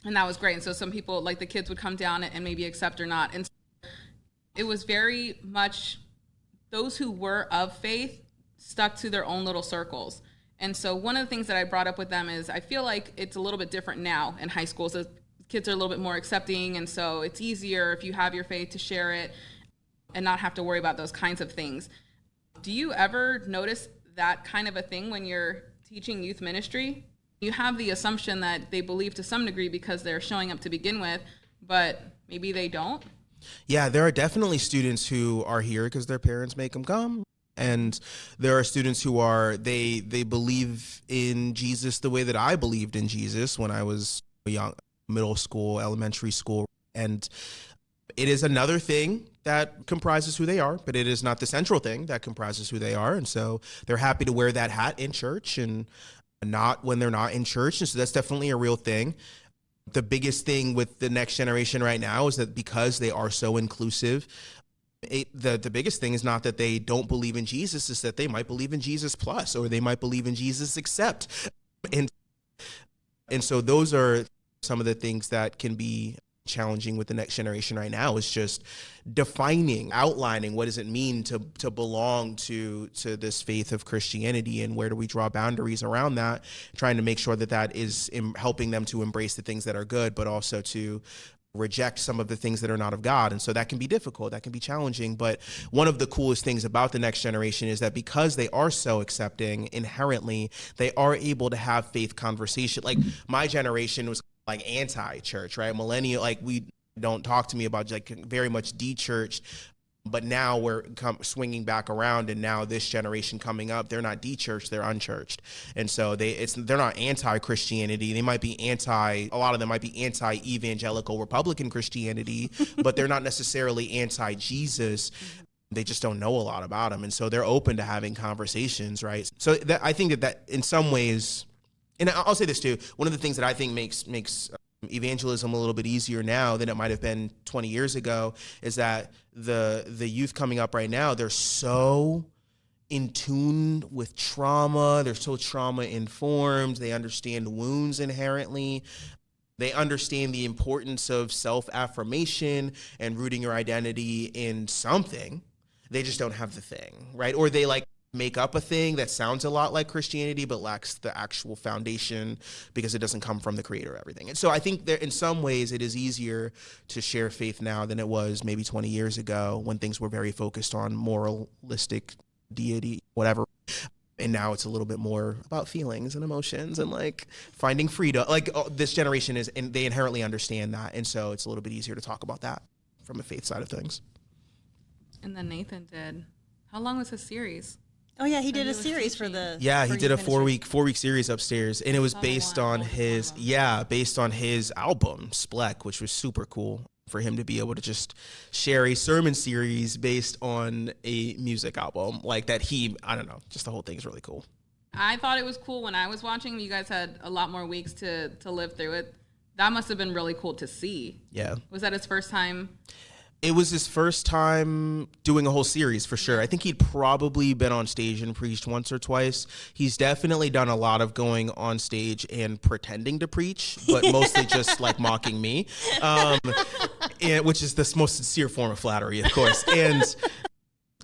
and that was great. And so some people, like the kids, would come down and maybe accept or not. And so it was very much those who were of faith stuck to their own little circles. And so one of the things that I brought up with them is I feel like it's a little bit different now in high schools. So kids are a little bit more accepting, and so it's easier if you have your faith to share it and not have to worry about those kinds of things. Do you ever notice that kind of a thing when you're teaching youth ministry? You have the assumption that they believe to some degree because they're showing up to begin with, but maybe they don't? Yeah, there are definitely students who are here because their parents make them come. And there are students who they believe in Jesus the way that I believed in Jesus when I was young, middle school, elementary school. And it is another thing that comprises who they are, but it is not the central thing that comprises who they are. And so they're happy to wear that hat in church and not when they're not in church. And so that's definitely a real thing. The biggest thing with the next generation right now is that because they are so inclusive, the biggest thing is not that they don't believe in Jesus, is that they might believe in Jesus plus, or they might believe in Jesus except. And so those are some of the things that can be challenging with the next generation right now, is just outlining what does it mean to belong to this faith of Christianity, and where do we draw boundaries around that, trying to make sure that is helping them to embrace the things that are good, but also to reject some of the things that are not of God. And so that can be difficult, that can be challenging. But one of the coolest things about the next generation is that because they are so accepting, inherently, they are able to have faith conversation. Like my generation was like anti-church, right? Millennial, like we don't talk to me about like very much de-churched. But now we're swinging back around, and now this generation coming up, they're not de-churched, they're unchurched. And so they're not anti-Christianity. They might be a lot of them might be anti-evangelical Republican Christianity, but they're not necessarily anti-Jesus. They just don't know a lot about him. And so they're open to having conversations, right? So I think that in some ways, and I'll say this too, one of the things that I think makes evangelism a little bit easier now than it might have been 20 years ago is that the youth coming up right now, they're so in tune with trauma. They're so trauma informed. They understand wounds inherently. They understand the importance of self-affirmation and rooting your identity in something. They just don't have the thing, right? Or they like make up a thing that sounds a lot like Christianity but lacks the actual foundation because it doesn't come from the creator of everything. And so I think that in some ways it is easier to share faith now than it was maybe 20 years ago when things were very focused on moralistic deity, whatever. And now it's a little bit more about feelings and emotions and like finding freedom. Like this generation is, and they inherently understand that. And so it's a little bit easier to talk about that from a faith side of things. And then Nathan did. How long was his series? Oh yeah, he did a series for the. Yeah, he did a youth four week series upstairs, and it was based on his album Splek, which was super cool for him to be able to just share a sermon series based on a music album like that. I don't know, just the whole thing is really cool. I thought it was cool when I was watching. You guys had a lot more weeks to live through it. That must have been really cool to see. Yeah. Was that his first time? It was his first time doing a whole series for sure. I think he'd probably been on stage and preached once or twice. He's definitely done a lot of going on stage and pretending to preach, but mostly just like mocking me, which is the most sincere form of flattery, of course.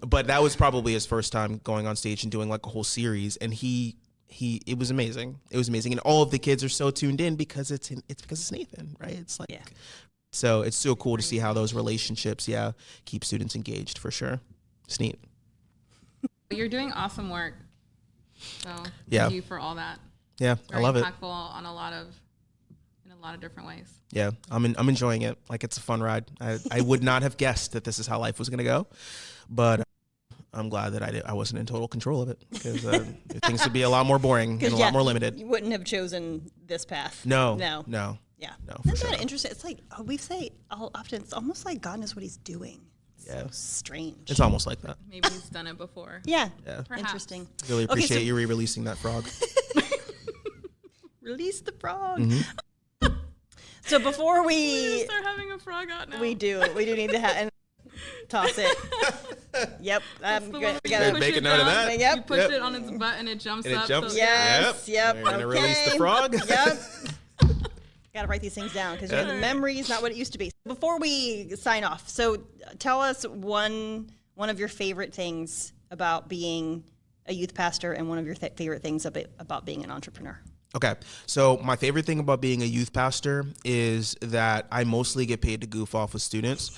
But that was probably his first time going on stage and doing like a whole series. And it was amazing. It was amazing. And all of the kids are so tuned in because it's because it's Nathan, right? It's like, so it's so cool to see how those relationships, keep students engaged for sure. It's neat. You're doing awesome work. So Yeah. thank you for all that. Yeah, Very I love it. impactful in a lot of different ways. Yeah, I'm enjoying it. Like it's a fun ride. I would not have guessed that this is how life was going to go, but I'm glad that I wasn't in total control of it because things would be a lot more boring and a lot more limited. You wouldn't have chosen this path. No. Yeah. No, Isn't for that sure. interesting? It's like we say often, it's almost like God knows what he's doing. It's so strange. It's almost like that. Maybe he's done it before. Yeah. Perhaps. Interesting. Really appreciate you re-releasing that frog. Release the frog. Mm-hmm. So before We start having a frog out now. we do need to have and toss it. Yep. That's the We one gotta where you Make push a it note of down, that. Yep. You push it on its butt and it jumps And it up. jumps. So Yes. Yep. We're going to Okay. release the frog. Yep. Gotta write these things down because the memory is not what it used to be. Before we sign off, so tell us one of your favorite things about being a youth pastor and one of your favorite things about being an entrepreneur. Okay, so my favorite thing about being a youth pastor is that I mostly get paid to goof off with students.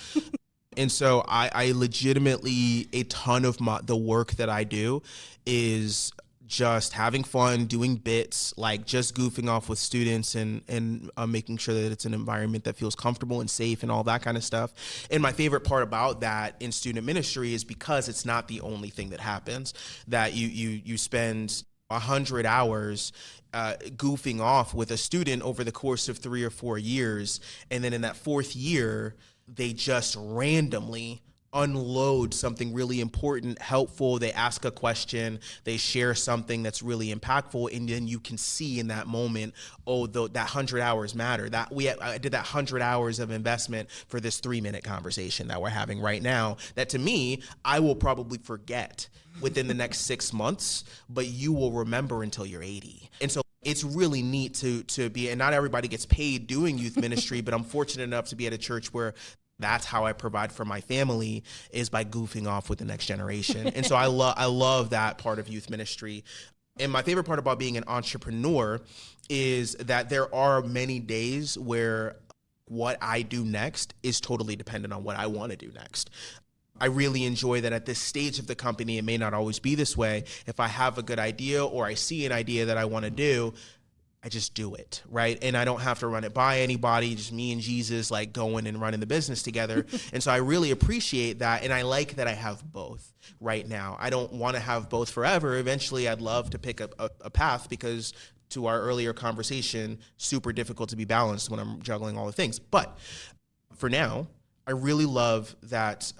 And so I legitimately, a ton of the work that I do is just having fun, doing bits, like just goofing off with students and making sure that it's an environment that feels comfortable and safe and all that kind of stuff. And my favorite part about that in student ministry is because it's not the only thing that happens, that you spend 100 hours goofing off with a student over the course of 3 or 4 years. And then in that 4th year, they just randomly unload something really important, helpful. They ask a question, they share something that's really impactful, and then you can see in that moment, that 100 hours matter. I did that 100 hours of investment for this 3-minute conversation that we're having right now, that to me, I will probably forget within the next 6 months, but you will remember until you're 80. And so it's really neat to be, and not everybody gets paid doing youth ministry, but I'm fortunate enough to be at a church where that's how I provide for my family, is by goofing off with the next generation. And so I love that part of youth ministry. And my favorite part about being an entrepreneur is that there are many days where what I do next is totally dependent on what I want to do next. I really enjoy that at this stage of the company, it may not always be this way. If I have a good idea or I see an idea that I want to do, I just do it, right? And I don't have to run it by anybody, just me and Jesus like going and running the business together. And so I really appreciate that. And I like that I have both right now. I don't want to have both forever. Eventually, I'd love to pick a path, because to our earlier conversation, super difficult to be balanced when I'm juggling all the things. But for now, I really love that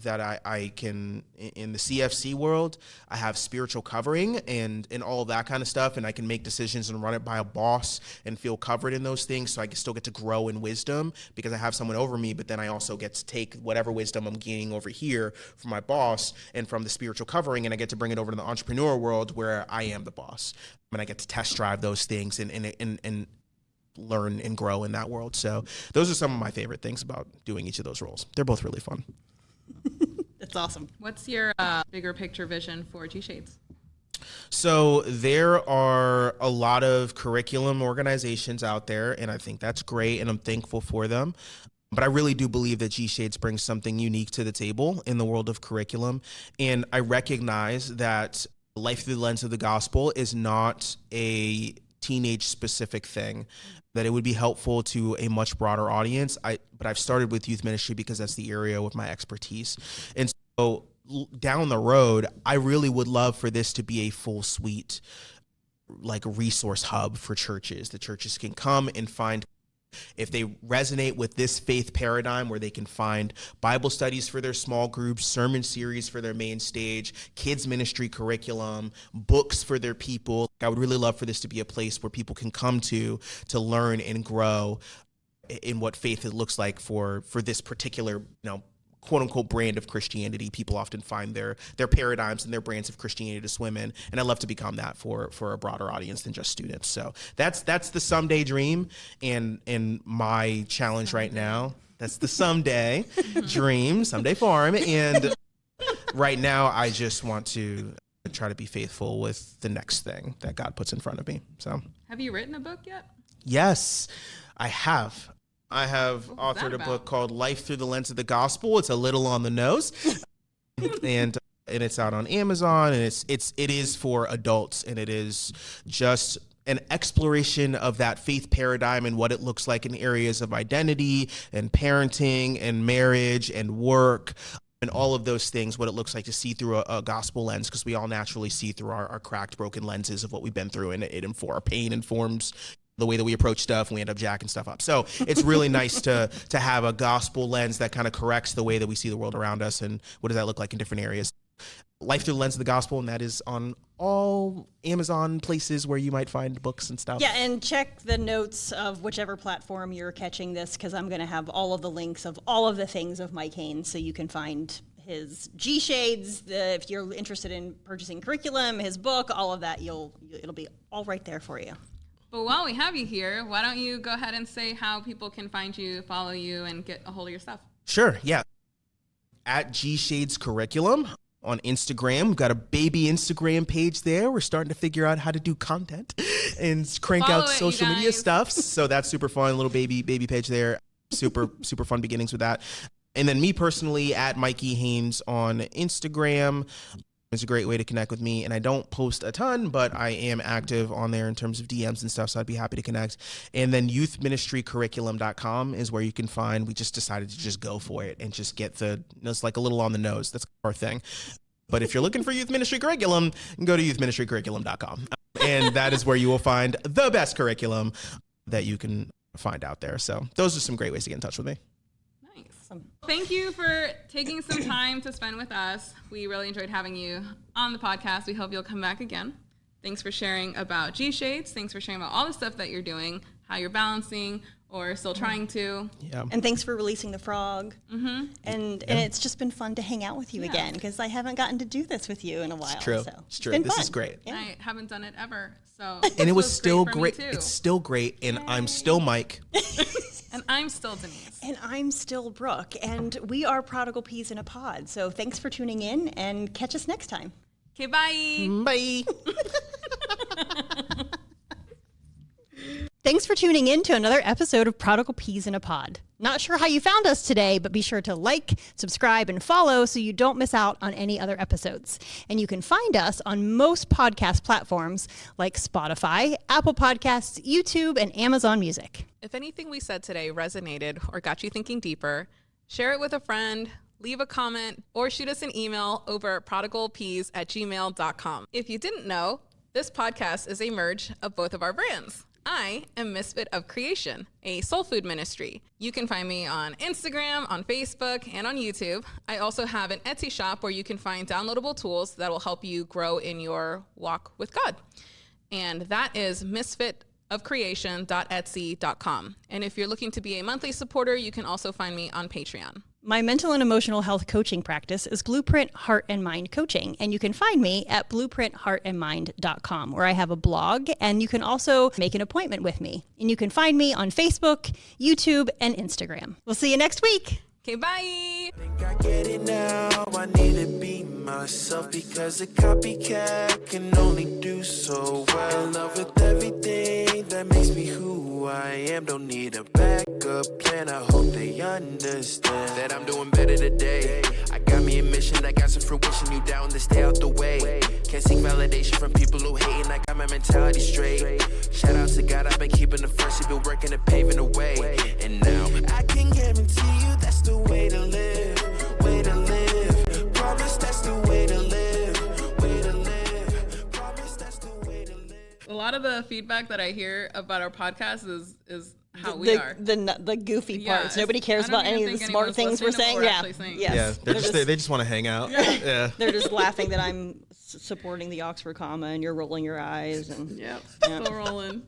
that I can, in the CFC world, I have spiritual covering and all of that kind of stuff, and I can make decisions and run it by a boss and feel covered in those things, so I can still get to grow in wisdom because I have someone over me, but then I also get to take whatever wisdom I'm gaining over here from my boss and from the spiritual covering, and I get to bring it over to the entrepreneur world where I am the boss, and I get to test drive those things and learn and grow in that world. So those are some of my favorite things about doing each of those roles. They're both really fun. That's awesome. What's your bigger picture vision for G-Shades? So there are a lot of curriculum organizations out there, and I think that's great, and I'm thankful for them. But I really do believe that G-Shades brings something unique to the table in the world of curriculum. And I recognize that life through the lens of the gospel is not a teenage specific thing, that it would be helpful to a much broader audience. But I've started with youth ministry because that's the area with my expertise. And so down the road, I really would love for this to be a full suite, like resource hub for churches. The churches can come and find, if they resonate with this faith paradigm, where they can find Bible studies for their small groups, sermon series for their main stage, kids ministry curriculum, books for their people. I would really love for this to be a place where people can come to learn and grow in what faith it looks like for this particular, quote unquote brand of Christianity. People often find their paradigms and their brands of Christianity to swim in. And I'd love to become that for a broader audience than just students. So that's the someday dream and my challenge right now. That's the someday dream, someday farm. And right now I just want to try to be faithful with the next thing that God puts in front of me. So have you written a book yet? Yes, I have. I have authored a book called Life Through the Lens of the Gospel. It's a little on the nose, and it's out on Amazon, and it is for adults, and it is just an exploration of that faith paradigm and what it looks like in areas of identity and parenting and marriage and work and all of those things, what it looks like to see through a gospel lens, because we all naturally see through our cracked, broken lenses of what we've been through, and our pain informs the way that we approach stuff, and we end up jacking stuff up. So it's really nice to have a gospel lens that kind of corrects the way that we see the world around us, and what does that look like in different areas. Life Through the Lens of the Gospel, and that is on all Amazon places where you might find books and stuff. Yeah, and check the notes of whichever platform you're catching this, because I'm going to have all of the links of all of the things of Mike Haynes, so you can find his G-Shades, if you're interested in purchasing curriculum, his book, all of that, it'll be all right there for you. But while we have you here, why don't you go ahead and say how people can find you, follow you, and get a hold of your stuff? Sure, yeah. At G-Shades Curriculum on Instagram. We've got a baby Instagram page there. We're starting to figure out how to do content and crank out social media stuff. So that's super fun. Little baby page there. Super fun beginnings with that. And then me personally at Mikey Haynes on Instagram. It's a great way to connect with me, and I don't post a ton, but I am active on there in terms of DMs and stuff, so I'd be happy to connect. And then youthministrycurriculum.com is where you can find, we just decided to just go for it and just get it's like a little on the nose. That's our thing. But if you're looking for youth ministry curriculum, go to youthministrycurriculum.com. And that is where you will find the best curriculum that you can find out there. So those are some great ways to get in touch with me. Thank you for taking some time to spend with us. We really enjoyed having you on the podcast. We hope you'll come back again. Thanks for sharing about G-Shades. Thanks for sharing about all the stuff that you're doing, how you're balancing or still trying to. Yeah. And thanks for releasing the frog. Mm-hmm. And it's just been fun to hang out with you again, because I haven't gotten to do this with you in a while. It's true. So it's true. This is great. Yeah. I haven't done it ever. So and it was still great. It's still great. And I'm still Mike. And I'm still Denise. And I'm still Brooke. And we are Prodigal Peas in a Pod. So thanks for tuning in, and catch us next time. Okay, bye. Bye. Thanks for tuning in to another episode of Prodigal Peas in a Pod. Not sure how you found us today, but be sure to like, subscribe, and follow so you don't miss out on any other episodes. And you can find us on most podcast platforms like Spotify, Apple Podcasts, YouTube, and Amazon Music. If anything we said today resonated or got you thinking deeper, share it with a friend, leave a comment, or shoot us an email over at prodigalpeas@gmail.com. If you didn't know, this podcast is a merge of both of our brands. I am Misfit of Creation, a soul food ministry. You can find me on Instagram, on Facebook, and on YouTube. I also have an Etsy shop where you can find downloadable tools that will help you grow in your walk with God. And that is misfitofcreation.etsy.com. And if you're looking to be a monthly supporter, you can also find me on Patreon. My mental and emotional health coaching practice is Blueprint Heart and Mind Coaching, and you can find me at blueprintheartandmind.com, where I have a blog, and you can also make an appointment with me. And you can find me on Facebook, YouTube, and Instagram. We'll see you next week. Okay, bye. Think I get it now. I need to be myself because a copycat can only do so well. In love with everything that makes me who I am. Don't need a backup plan. I hope they understand that I'm doing better today. I got me a mission that got some fruition. You down to stay out the way. Can't seek validation from people who hating. I got my mentality straight. Shout out to God. I've been keeping the first. He been working and paving the way. And now I can guarantee you that's the way to live, way to live. Promise that's the way to live, way to live. Promise that's the way to live. A lot of the feedback that I hear about our podcast is how we are. The goofy Yeah, parts. Nobody cares I don't about even any of the think smart anyone's things we're listening to saying. what Yeah. actually saying. Yes. Yeah, they just want to hang out. Yeah. They're just laughing that I'm supporting the Oxford comma and you're rolling your eyes. And Yep, still rolling.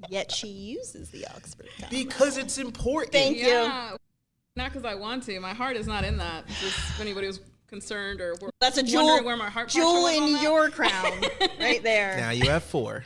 yet she uses the Oxford comma. Because it's important. Thank you. Yeah, not because I want to. My heart is not in that. Just if anybody was concerned or That's a wondering jewel, where my heart jewel went on in that. your crown, right there. Now you have 4.